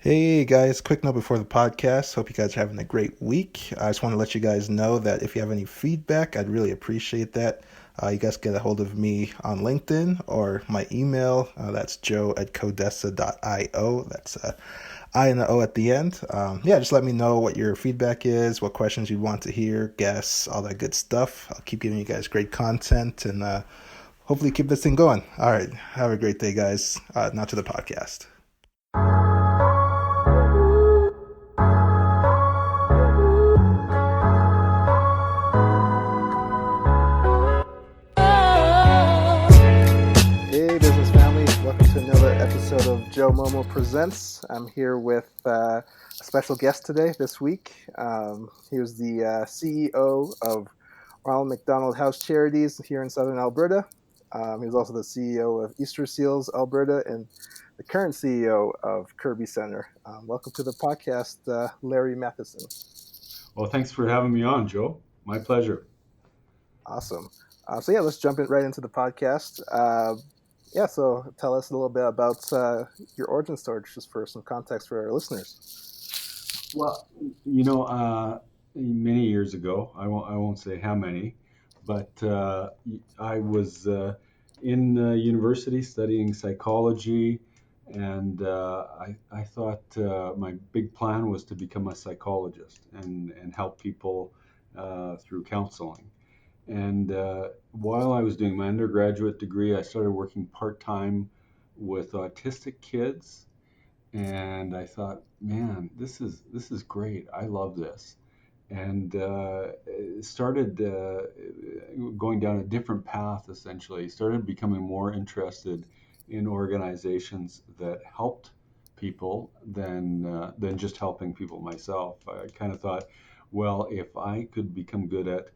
Hey guys, quick note before the podcast. Hope you guys are having a great week. I just want to let you guys know that if you have any feedback, I'd really appreciate that. You guys get a hold of me on LinkedIn or my email. That's joe@codessa.io. That's I and the O at the end. Yeah, just let me know what your feedback is, what questions you want to hear, guests, all that good stuff. I'll keep giving you guys great content and hopefully keep this thing going. All right, have a great day, guys. Now to the podcast. Hey, business family. Welcome to another episode of Joe Momo Presents. I'm here with a special guest today, this week. He was the CEO of Ronald McDonald House Charities here in southern Alberta. He was also the CEO of Easter Seals Alberta and the current CEO of Kerby Centre. Welcome to the podcast, Larry Mathieson. Well, thanks for having me on, Joe. My pleasure. Awesome. So yeah, let's jump right into the podcast. Yeah, so tell us a little bit about your origin story, just for some context for our listeners. Well, you know, many years ago, I won't say how many, but I was in university studying psychology, and I thought my big plan was to become a psychologist and help people through counseling. And while I was doing my undergraduate degree, I started working part time with autistic kids, and I thought, man, this is great. I love this, and started going down a different path. Essentially, started becoming more interested in organizations that helped people than just helping people myself. I kind of thought, well, if I could become good at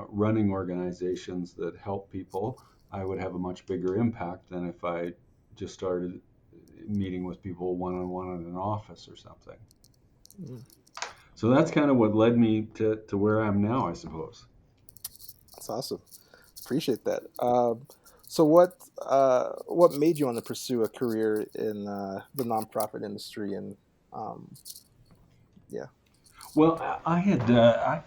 running organizations that help people, I would have a much bigger impact than if I just started meeting with people one on one in an office or something. Mm, So that's kind of what led me to where I'm now, I suppose. that's awesome. Appreciate that. So what made you want to pursue a career in the nonprofit industry? And um, yeah. Well, I had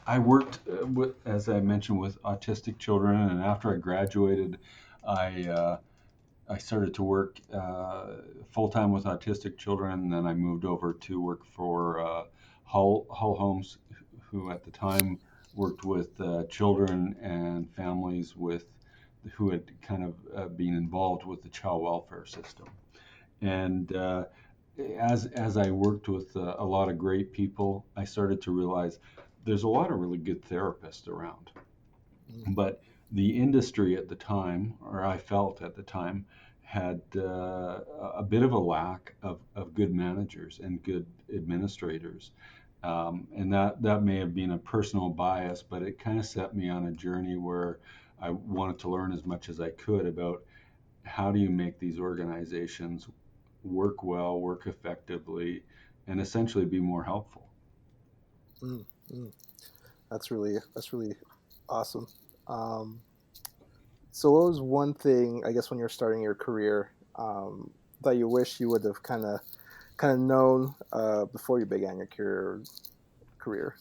I worked with, as I mentioned, with autistic children, and after I graduated, I I started to work full time with autistic children, and then I moved over to work for Hull Homes, who at the time worked with children and families with who had kind of been involved with the child welfare system. And as I worked with a lot of great people, I started to realize there's a lot of really good therapists around, Mm, but the industry at the time, or I felt at the time, had a bit of a lack of good managers and good administrators. And that may have been a personal bias, but it kind of set me on a journey where I wanted to learn as much as I could about how do you make these organizations work well, work effectively, and essentially be more helpful. mm, mm. That's really awesome. Um, so what was one thing, I guess, when you're starting your career, that you wish you would have kind of known before you began your career?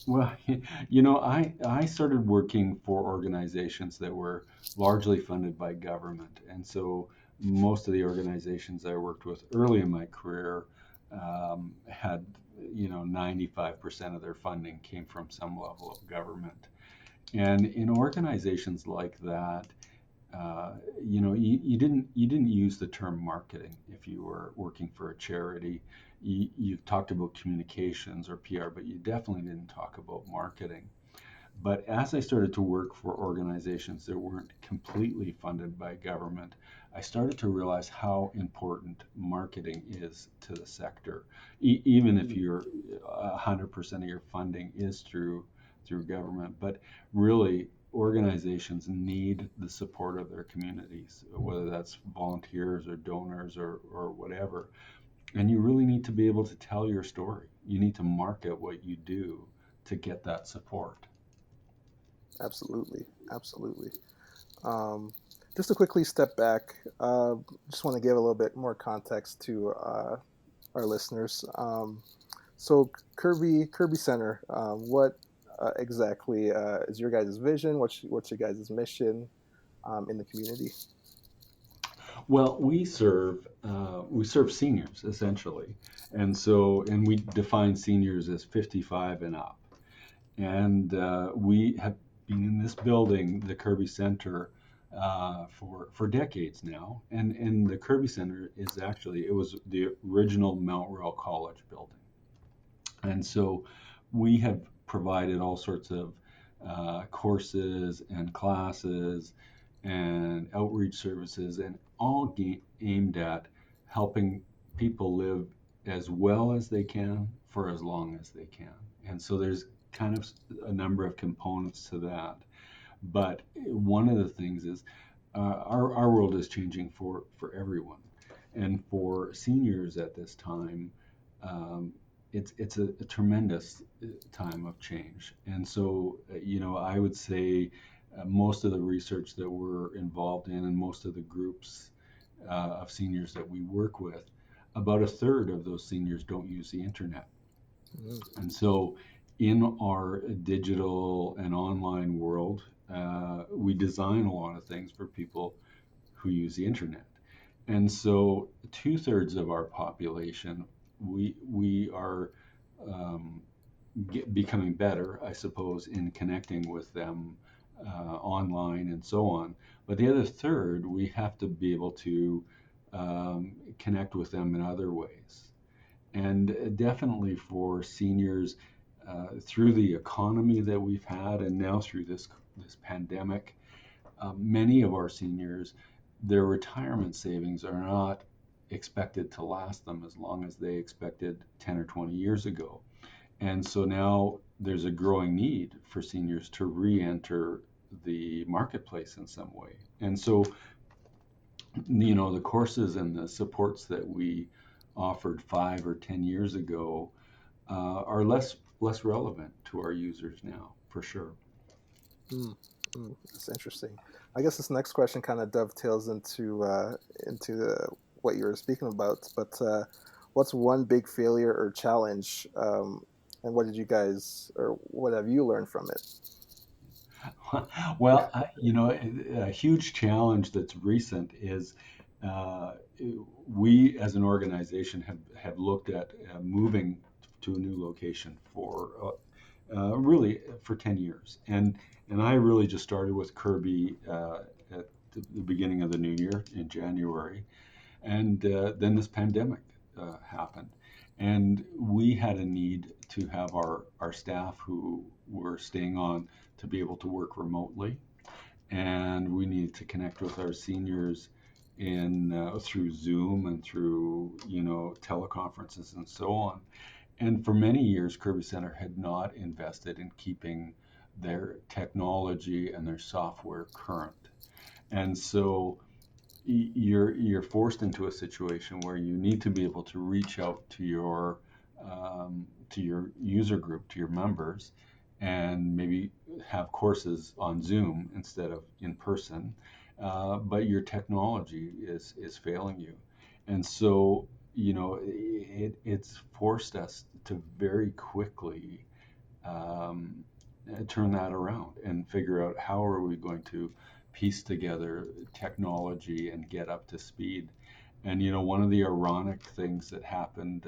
Well, I started working for organizations that were largely funded by government. And so most of the organizations I worked with early in my career had, 95% of their funding came from some level of government. And in organizations like that, you didn't use the term marketing if you were working for a charity. You talked about communications or PR, but you definitely didn't talk about marketing. But as I started to work for organizations that weren't completely funded by government, I started to realize how important marketing is to the sector, even if Mm, you're 100% of your funding is through government. But really, organizations need the support of their communities, whether that's volunteers or donors or whatever. And you really need to be able to tell your story. You need to market what you do to get that support. absolutely, absolutely. Um, just to quickly step back, just want to give a little bit more context to our listeners. So Kerby Centre, what exactly is your guys' vision? What's your guys' mission in the community? Well, we serve seniors essentially, and we define seniors as 55 and up. And we have been in this building, the Kerby Centre, for decades now. And the Kerby Centre is actually, it was the original Mount Royal College building. And so we have provided all sorts of courses and classes and outreach services, and all aimed at helping people live as well as they can for as long as they can. And so there's kind of a number of components to that. But one of the things is our world is changing for everyone. And for seniors at this time, um, it's a tremendous time of change. And so, I would say most of the research that we're involved in and most of the groups of seniors that we work with, about a third of those seniors don't use the internet. Mm, And so, in our digital and online world, we design a lot of things for people who use the internet. And so, two-thirds of our population, we are um, becoming better, I suppose, in connecting with them online and so on. But the other third, we have to be able to connect with them in other ways. And definitely for seniors, through the economy that we've had, and now through this pandemic, many of our seniors, their retirement savings are not expected to last them as long as they expected 10 or 20 years ago. And so now there's a growing need for seniors to re-enter the marketplace in some way. And so, the courses and the supports that we offered 5 or 10 years ago are less relevant to our users now, for sure. mm, that's interesting. I guess this next question kind of dovetails into what you were speaking about. But what's one big failure or challenge, and what did you guys or what have you learned from it? Well, a huge challenge that's recent is uh, we as an organization have looked at moving to a new location for really for 10 years. And I really just started with Kirby at the beginning of the new year in January. And then this pandemic happened. And we had a need to have our staff who were staying on to be able to work remotely. And we needed to connect with our seniors in through Zoom and through teleconferences and so on. And for many years, Kerby Centre had not invested in keeping their technology and their software current. And so you're forced into a situation where you need to be able to reach out to your user group, to your members, and maybe have courses on Zoom instead of in person. But your technology is failing you, and so it's forced us to very quickly um, turn that around and figure out how are we going to piece together technology and get up to speed. And one of the ironic things that happened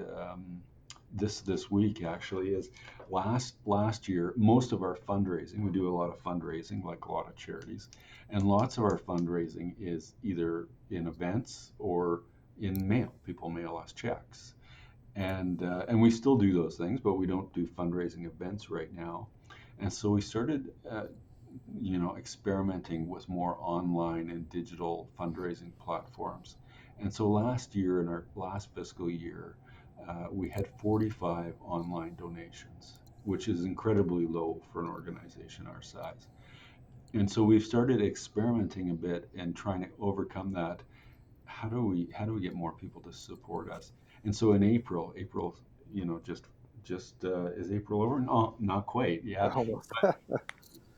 this week actually is last year most of our fundraising, we do a lot of fundraising like a lot of charities, and lots of our fundraising is either in events or in mail. People mail us checks, and we still do those things, but we don't do fundraising events right now. And so we started, experimenting with more online and digital fundraising platforms. And so last year, in our last fiscal year, we had 45 online donations, which is incredibly low for an organization our size. And so we've started experimenting a bit and trying to overcome that. How do we get more people to support us? And so in April, just is April over? No, not quite. Yeah, Almost.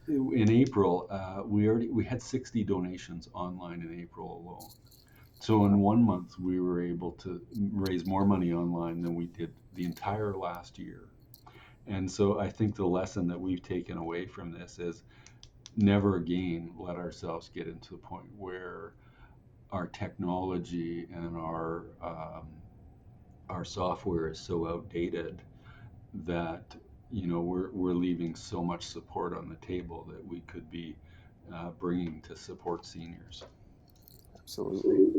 in April, we had 60 donations online in April alone So in 1 month, we were able to raise more money online than we did the entire last year. And so I think the lesson that we've taken away from this is never again let ourselves get into the point where our technology and our software is so outdated that we're leaving so much support on the table that we could be bringing to support seniors. Absolutely.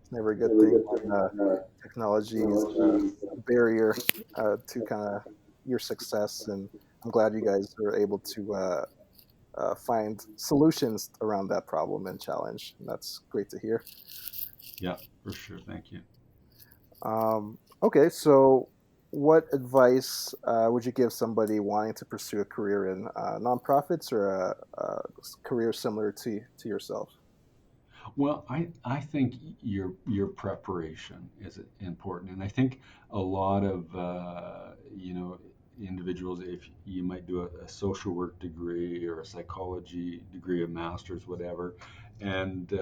It's never a good thing when technology is a barrier to kind of your success. And I'm glad you guys are able to find solutions around that problem and challenge. And that's great to hear. Yeah, for sure. Thank you. Okay, so what advice would you give somebody wanting to pursue a career in nonprofits or a career similar to yourself? Well, I think your preparation is important, and I think a lot of individuals, if you might do a social work degree or a psychology degree, a master's, whatever, and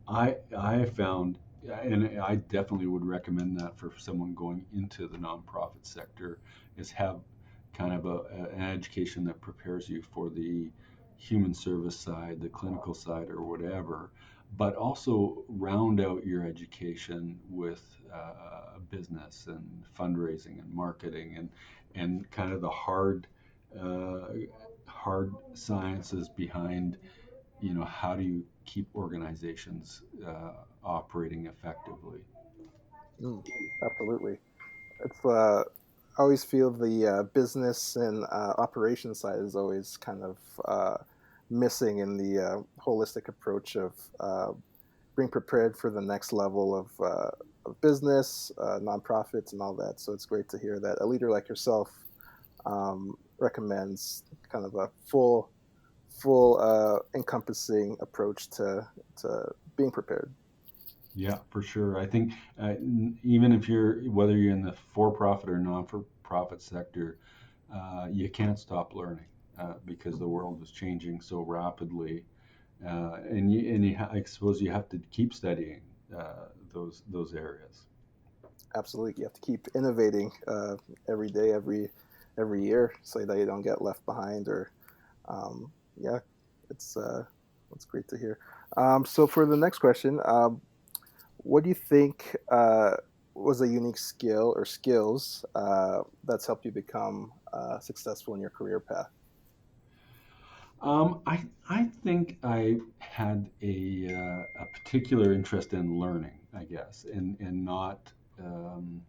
I have found, and I definitely would recommend that for someone going into the nonprofit sector, is have kind of an education that prepares you for the human service side, the clinical side, or whatever, but also round out your education with business and fundraising and marketing and kind of the uh, hard sciences behind how do you keep organizations operating effectively. Mm, absolutely. It's I always feel the business and operation side is always kind of missing in the holistic approach of being prepared for the next level of business, nonprofits, and all that. So it's great to hear that a leader like yourself recommends kind of a full encompassing approach to being prepared. Yeah, for sure. I think even if whether you're in the for-profit or non-for-profit sector, you can't stop learning because the world is changing so rapidly, I suppose you have to keep studying those areas. Absolutely, you have to keep innovating every day, every year, so that you don't get left behind. Or yeah, it's it's great to hear. So for the next question, what do you think was a unique skill or skills that's helped you become successful in your career path? I think I had a particular interest in learning, I guess, and um,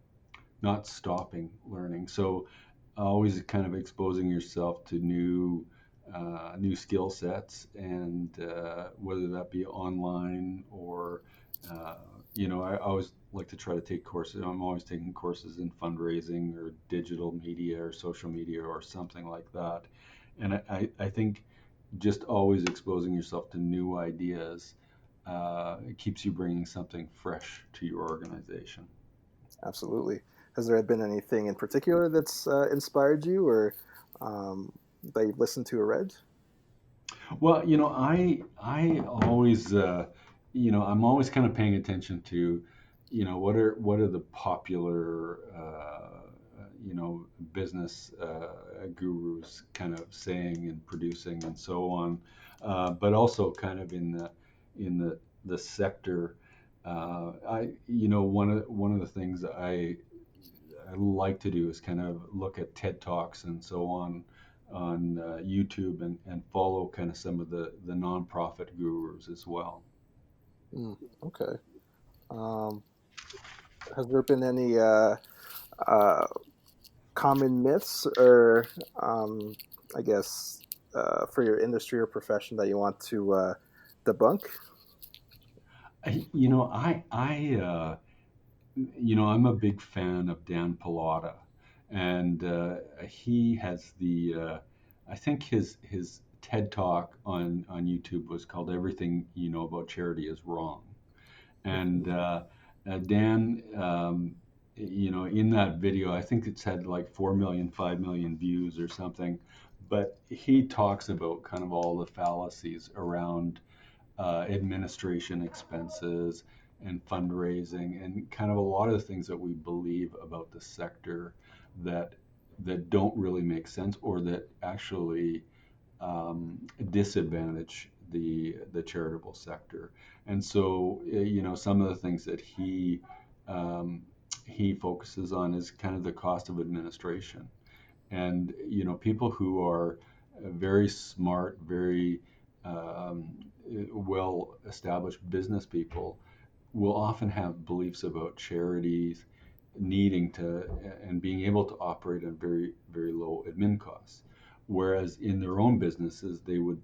not stopping learning. So always kind of exposing yourself to new skill sets, and whether that be online or uh, I always like to try to take courses. I'm always taking courses in fundraising or digital media or social media or something like that. And I think just always exposing yourself to new ideas it keeps you bringing something fresh to your organization. Absolutely. Has there been anything in particular that's inspired you, or that you've listened to or read? Well, I always I'm always kind of paying attention to what are the popular business gurus kind of saying and producing and so on, but also kind of in the sector. I one of the things I like to do is kind of look at TED Talks and so on YouTube and follow kind of some of the nonprofit gurus as well. Mm, okay. Um, has there been any uh, common myths or, um, I guess, for your industry or profession that you want to debunk? I'm a big fan of Dan Pilata, and he has I think his TED Talk on YouTube was called "Everything You Know About Charity Is Wrong." And Dan, in that video, I think it's had like 4 million, 5 million views or something. But he talks about kind of all the fallacies around administration expenses, and fundraising and kind of a lot of the things that we believe about the sector that don't really make sense or that actually disadvantage the charitable sector. And so, some of the things that um, he focuses on is kind of the cost of administration. And people who are very smart, very um, well established business people will often have beliefs about charities needing to and being able to operate at very very low admin costs, whereas in their own businesses they would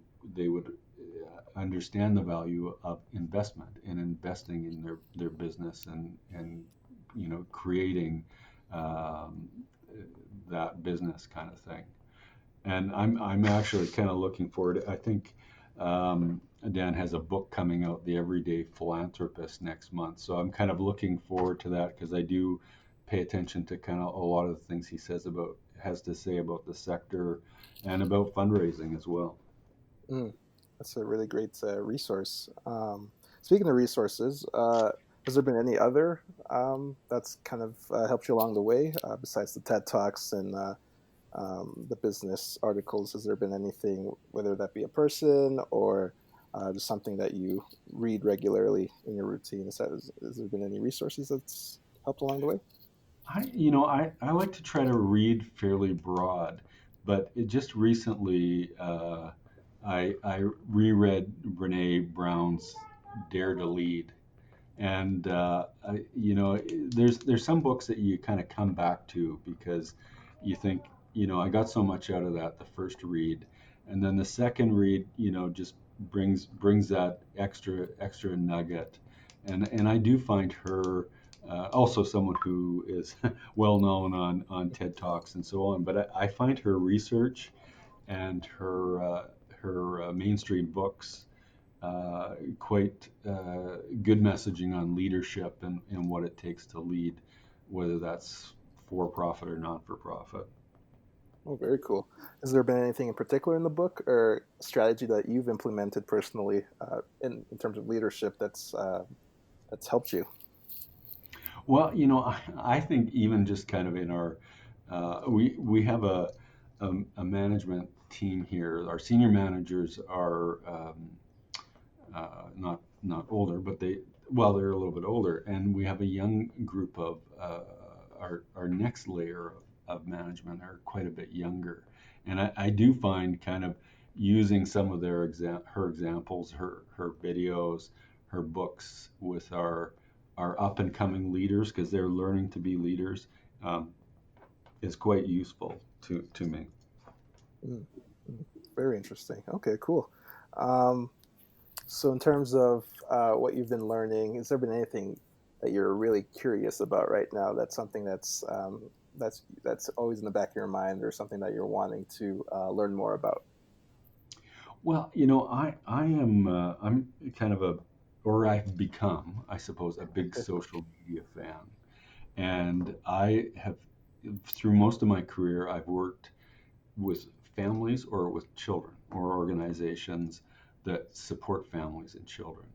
understand the value of investment and investing in their business and creating um, that business kind of thing. And I'm actually kind of looking forward. I think Dan has a book coming out, The Everyday Philanthropist, next month. So I'm kind of looking forward to that because I do pay attention to kind of a lot of the things he has to say about the sector and about fundraising as well. Mm, that's a really great resource. Speaking of resources, has there been any other that's kind of helped you along the way besides the TED Talks and the business articles? Has there been anything, whether that be a person or just something that you read regularly in your routine? Has there been any resources that's helped along the way? I like to try to read fairly broad, but it just recently I reread Brene Brown's Dare to Lead. And there's some books that you kind of come back to because you think, I got so much out of that the first read, and then the second read, just brings that extra nugget. And I do find her also someone who is well known on TED Talks and so on. But I find her research and her mainstream books quite good messaging on leadership and what it takes to lead, whether that's for profit or not for profit. Oh, very cool. Has there been anything in particular in the book or strategy that you've implemented personally in terms of leadership that's helped you? Well, I think even just kind of in our, we have a management team here. Our senior managers are not older, but they're a little bit older, and we have a young group of our next layer of management are quite a bit younger, and I do find kind of using some of her examples, her videos, her books with our up and coming leaders because they're learning to be leaders um, is quite useful to me. Mm, mm. Very interesting. Okay, cool. Um, so, in terms of what you've been learning, has there been anything that you're really curious about right now? That's something that's always in the back of your mind, or something that you're wanting to learn more about? Well, I'm kind of or I've become, I suppose, a big social media fan. And I have, through most of my career, I've worked with families or with children or organizations that support families and children.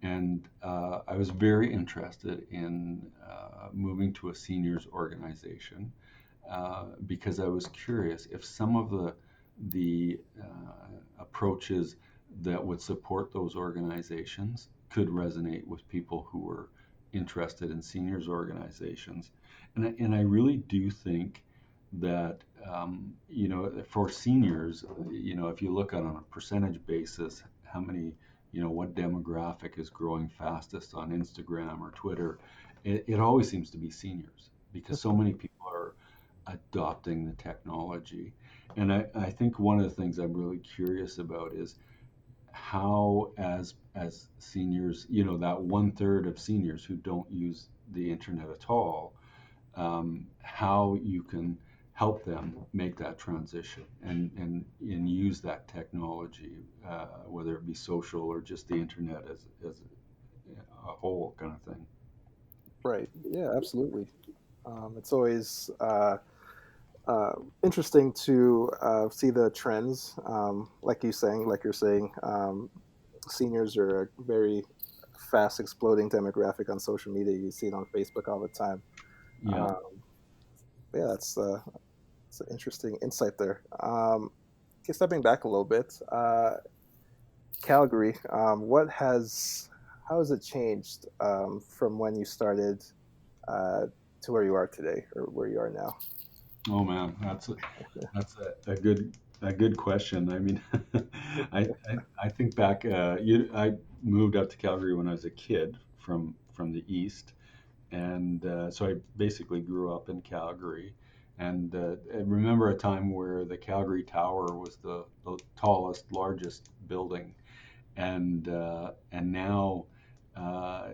And I was very interested in moving to a seniors organization because I was curious if some of the approaches that would support those organizations could resonate with people who were interested in seniors organizations. And I really do think that for seniors, if you look on a percentage basis, how many, what demographic is growing fastest on Instagram or Twitter, it always seems to be seniors because so many people are adopting the technology. And I think one of the things I'm really curious about is how, as seniors, that one third of seniors who don't use the internet at all, how you can help them make that transition and use that technology, whether it be social or just the internet as a whole kind of thing. Right. Yeah, absolutely. It's always uh, interesting to see the trends. Like you're saying, seniors are a very fast exploding demographic on social media. You see it on Facebook all the time. Yeah. Um, yeah, that's an interesting insight there. Okay, stepping back a little bit, Calgary. How has it changed from when you started uh, to where you are today, or where you are now? Oh man, that's a good question. I mean, I think back. I moved up to Calgary when I was a kid from the east, and so I basically grew up in Calgary. And I remember a time where the Calgary Tower was the tallest, largest building, and now,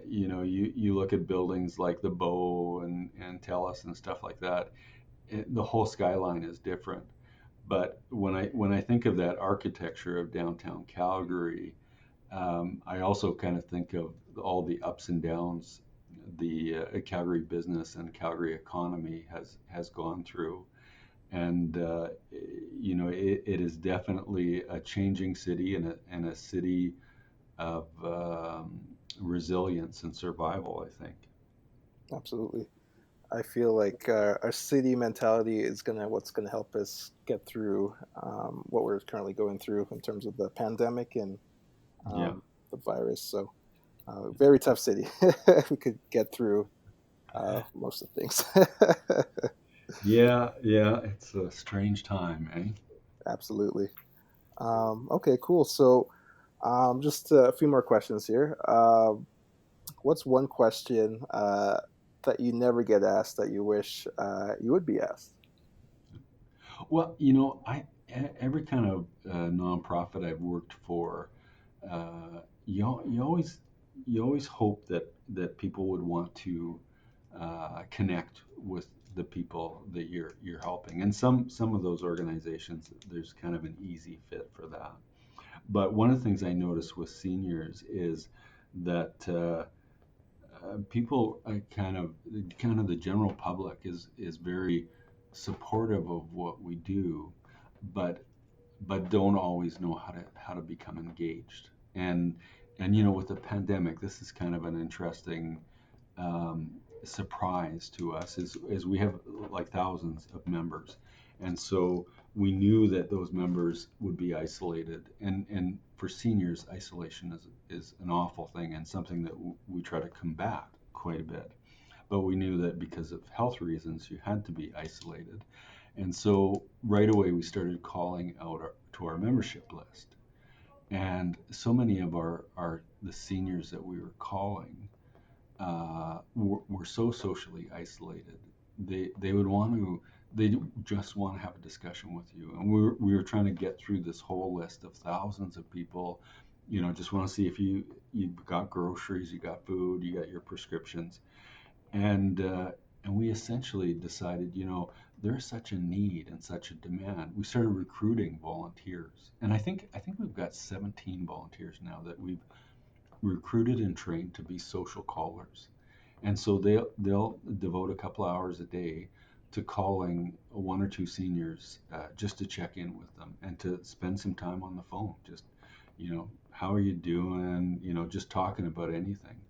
you look at buildings like the Bow and Telus and stuff like that. The whole skyline is different. But when I think of that architecture of downtown Calgary, I also kind of think of all the ups and downs the Calgary business and Calgary economy has gone through, and it is definitely a changing city and a city of resilience and survival, I think. Absolutely. I feel like our city mentality is what's gonna help us get through what we're currently going through in terms of the pandemic and Yeah. the virus. So, very tough city. We could get through most of things. Yeah, yeah, it's a strange time, eh? Absolutely. Okay, cool. So, just a few more questions here. What's one question that you never get asked that you wish you would be asked? Well, every kind of nonprofit I've worked for, you always hope that people would want to connect with the people that you're helping, and some of those organizations, there's kind of an easy fit for that. But one of the things I notice with seniors is that people kind of the general public is very supportive of what we do, but don't always know how to become engaged. And with the pandemic, this is kind of an interesting um, surprise to us, is we have like thousands of members, and so we knew that those members would be isolated, and for seniors, isolation is an awful thing and something that we try to combat quite a bit. But we knew that because of health reasons, you had to be isolated, and so right away we started calling out to our membership list, and so many of our the seniors that we were calling were so socially isolated. They would want to they just want to have a discussion with you, and we were trying to get through this whole list of thousands of people. Just want to see if you got groceries, you got food, you got your prescriptions, and we essentially decided, there's such a need and such a demand. We started recruiting volunteers, and I think we've got 17 volunteers now that we've recruited and trained to be social callers. And so they'll devote a couple hours a day to calling one or two seniors, just to check in with them and to spend some time on the phone. Just, how are you doing? Just talking about anything.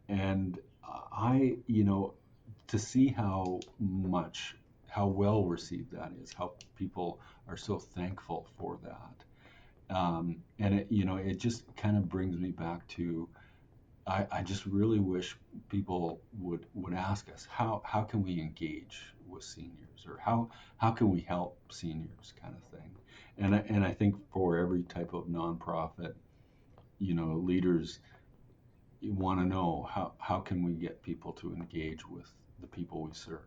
And to see how well received that is, how people are so thankful for that. And it just kind of brings me back to, I just really wish people would ask us, how can we engage with seniors, or how can we help seniors, kind of thing. And I think for every type of nonprofit, leaders want to know, how can we get people to engage with the people we serve.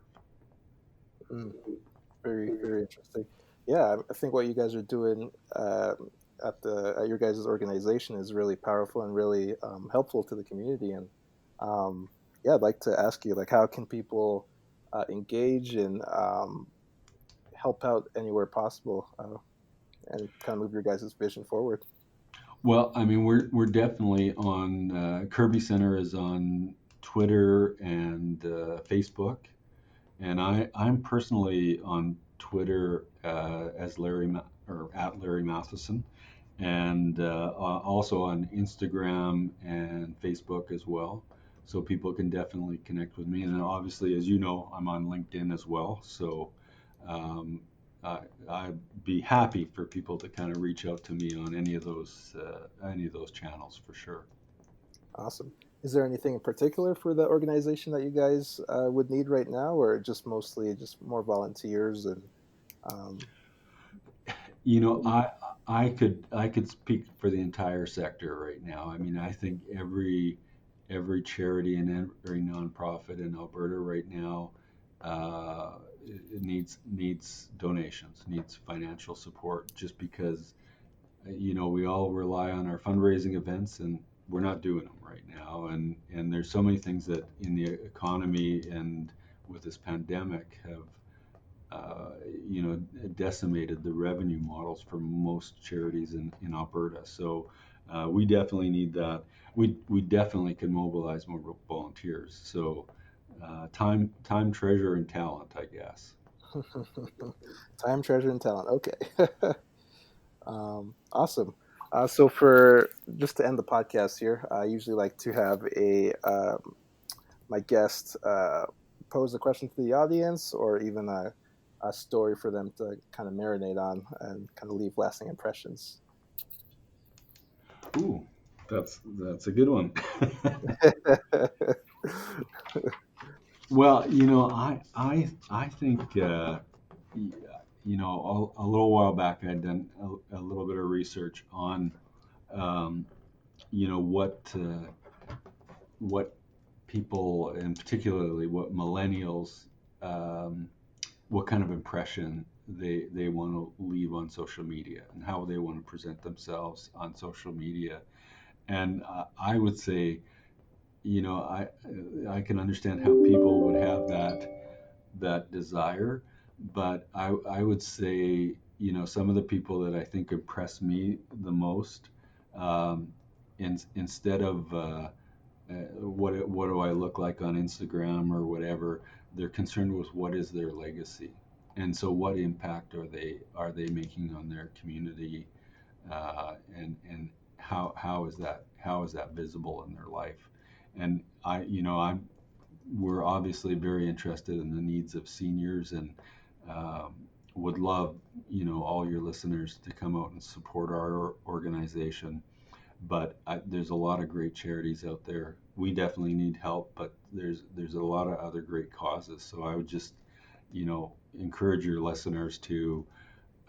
Mm, very, very interesting. Yeah, I think what you guys are doing at your guys' organization is really powerful and really helpful to the community. And yeah, I'd like to ask you, like, how can people engage and help out anywhere possible and kind of move your guys' vision forward? Well, I mean, we're definitely on, Kerby Centre is on Twitter and Facebook. And I'm personally on Twitter, as or at Larry Matheson, and also on Instagram and Facebook as well. So people can definitely connect with me. And then obviously, as you know, I'm on LinkedIn as well. So um, I'd be happy for people to kind of reach out to me on any of those channels for sure. Awesome. Is there anything in particular for the organization that you guys would need right now, or just mostly just more volunteers and um, You know, I could speak for the entire sector right now. I mean, I think every charity and every nonprofit in Alberta right now it needs donations, needs financial support, just because we all rely on our fundraising events, and we're not doing them right now. And there's so many things that in the economy and with this pandemic have uh, decimated the revenue models for most charities in Alberta. So we definitely need that. We definitely can mobilize more volunteers. So time, treasure, and talent, I guess. time, treasure, and talent? Okay. Awesome. So for just to end the podcast here, I usually like to have a my guest pose a question to the audience, or even a story for them to kind of marinate on and kind of leave lasting impressions. Ooh, that's a good one. Well, I think a little while back I'd done a little bit of research on um, you know what people, and particularly what millennials, um, what kind of impression they want to leave on social media and how they want to present themselves on social media. And I would say, I can understand how people would have that desire, but I would say, some of the people that I think impress me the most, um, instead of what do I look like on Instagram or whatever, they're concerned with what is their legacy, and so what impact are they making on their community, and how is that visible in their life, and I'm we're obviously very interested in the needs of seniors, and um, would love all your listeners to come out and support our organization. But there's a lot of great charities out there. We definitely need help, but there's a lot of other great causes. So I would just encourage your listeners to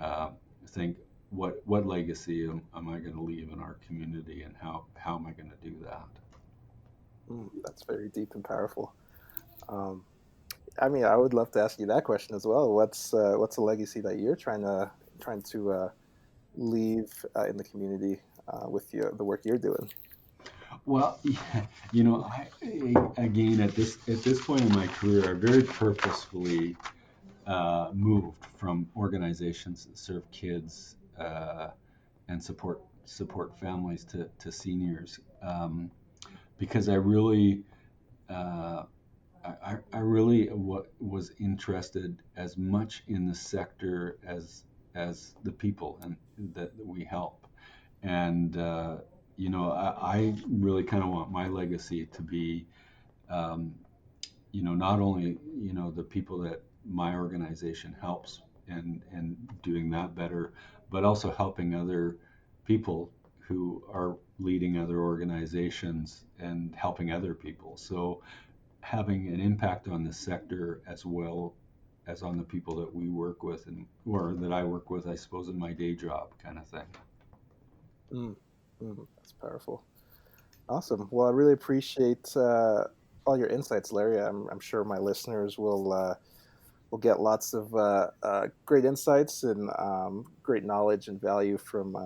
uh, think, what legacy am I going to leave in our community, and how am I going to do that? That's very deep and powerful. Um, I mean, I would love to ask you that question as well. What's a legacy that you're trying to leave in the community with the work you're doing? Well, again, at this point in my career, I very purposefully moved from organizations that serve kids and support families to seniors, because uh, I really was interested as much in the sector as the people and that we help. And I really kind of want my legacy to be, um, not only the people that my organization helps, and doing that better, but also helping other people who are leading other organizations and helping other people. So having an impact on the sector as well as on the people that we work with, and or that I work with, I suppose, in my day job, kind of thing. Mm, that's powerful. Awesome. Well, I really appreciate all your insights, Larry. I'm sure my listeners will get lots of great insights and great knowledge and value from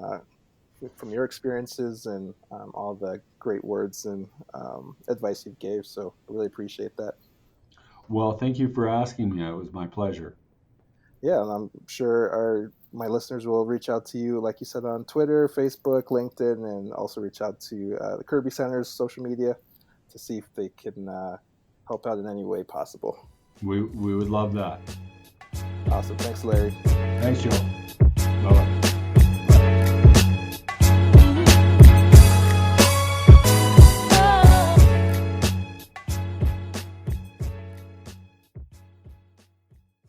your experiences and all the great words and advice you gave. So I really appreciate that. Well, thank you for asking me. It was my pleasure. Yeah, and I'm sure my listeners will reach out to you, like you said, on Twitter, Facebook, LinkedIn, and also reach out to the Kerby Center's social media to see if they can help out in any way possible. We would love that. Awesome. Thanks, Larry. Thanks, Joe.